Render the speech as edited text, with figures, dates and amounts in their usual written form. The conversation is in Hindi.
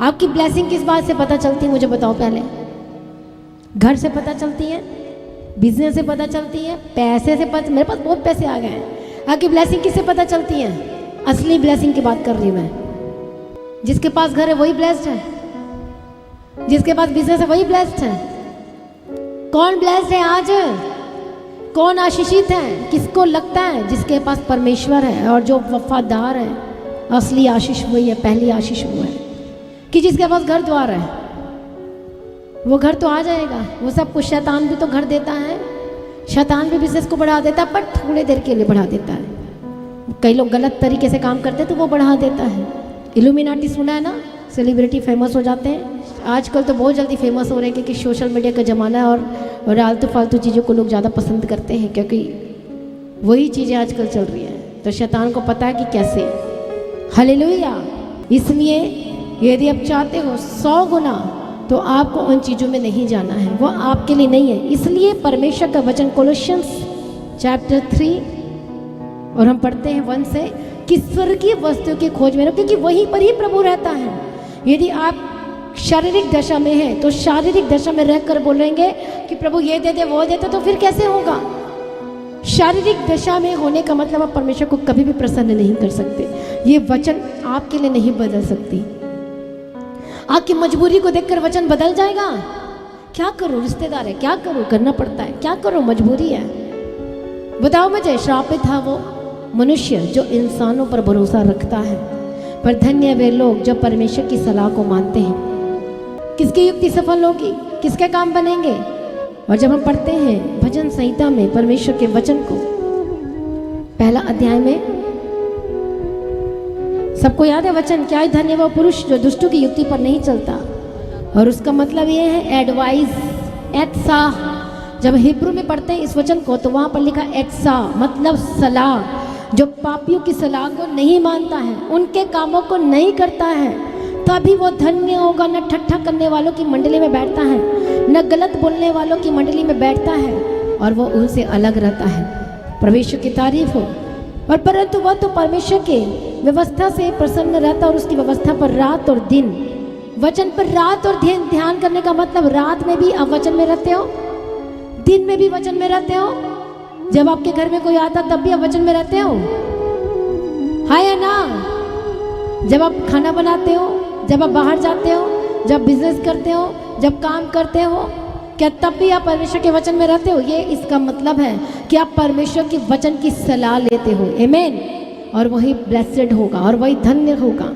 आपकी ब्लेसिंग किस बात से पता चलती है मुझे बताओ पहले? घर से पता चलती है, बिजनेस से पता चलती है, पैसे से पता। मेरे पास बहुत पैसे आ गए हैं। आपकी ब्लेसिंग किससे पता चलती है? असली ब्लेसिंग की बात कर रही हूँ मैं। जिसके पास घर है वही ब्लेस्ड है, जिसके पास बिजनेस है वही ब्लेस्ड है। कौन ब्लेस्ड है आज? कौन आशीषित है? किसको लगता है? जिसके पास परमेश्वर है और जो वफादार है। असली आशीष वही है, पहली आशीष वो है कि जिसके पास घर द्वार है वो घर तो आ जाएगा। वो सब कुछ शैतान भी तो घर देता है, शैतान भी बिजनेस को बढ़ा देता है, पर थोड़ी देर के लिए बढ़ा देता है। कई लोग गलत तरीके से काम करते हैं तो वो बढ़ा देता है। इल्यूमिनाटी सुना है ना? सेलिब्रिटी फेमस हो जाते हैं। आजकल तो बहुत जल्दी फेमस हो रहे हैं क्योंकि सोशल मीडिया का ज़माना है और आलतू फालतू चीज़ों को लोग ज़्यादा पसंद करते हैं क्योंकि वही चीज़ें आजकल चल रही हैं। तो शैतान को पता है कि कैसे। हालेलुया। इसलिए यदि आप चाहते हो 100 गुना तो आपको उन चीज़ों में नहीं जाना है, वो आपके लिए नहीं है। इसलिए परमेश्वर का वचन कोलोसियंस चैप्टर 3 और हम पढ़ते हैं 1 से कि स्वर्गीय वस्तुओं की खोज में रहो क्योंकि वहीं पर ही प्रभु रहता है। यदि आप शारीरिक दशा में है तो शारीरिक दशा में रहकर बोलेंगे कि प्रभु ये दे दे वो दे दे, तो फिर कैसे होगा? शारीरिक दशा में होने का मतलब आप परमेश्वर को कभी भी प्रसन्न नहीं कर सकते। ये वचन आपके लिए नहीं बदल सकती। आपकी मजबूरी को देखकर वचन बदल जाएगा? क्या करो, रिश्तेदार है, क्या करो, करना पड़ता है, क्या करो, मजबूरी है। बताओ मुझे, श्रापित था वो मनुष्य जो इंसानों पर भरोसा रखता है, पर धन्य वे लोग जो परमेश्वर की सलाह को मानते हैं। किसकी युक्ति सफल होगी? किसके काम बनेंगे? और जब हम पढ़ते हैं भजन संहिता में परमेश्वर के वचन को, पहला अध्याय में, सबको याद है वचन क्या है? धन्य वो पुरुष जो दुष्टों की युक्ति पर नहीं चलता। और उसका मतलब ये है एडवाइस, एत्सा। जब हिब्रू में पढ़ते हैं इस वचन को तो वहाँ पर लिखा एत्सा, मतलब सलाह। जो पापियों की सलाह को नहीं मानता है, उनके कामों को नहीं करता है, तभी वो धन्य होगा। न ठट्ठा करने वालों की मंडली में बैठता है, न गलत बोलने वालों की मंडली में बैठता है, और वो उनसे अलग रहता है। परमेश्वर की तारीफ हो। और परंतु वह तो परमेश्वर के व्यवस्था से प्रसन्न रहता और उसकी व्यवस्था पर रात और दिन, वचन पर रात और दिन ध्यान करने का मतलब रात में भी आप वचन में रहते हो, दिन में भी वचन में रहते हो। जब आपके घर में कोई आता तब भी आप वचन में रहते हो, हाँ या ना? जब आप खाना बनाते हो, जब आप बाहर जाते हो, जब बिजनेस करते हो, जब काम करते हो, क्या तब भी आप परमेश्वर के वचन में रहते हो? ये इसका मतलब है कि आप परमेश्वर के वचन की सलाह लेते हो। आमीन। और वही ब्लेस्ड होगा और वही धन्य होगा।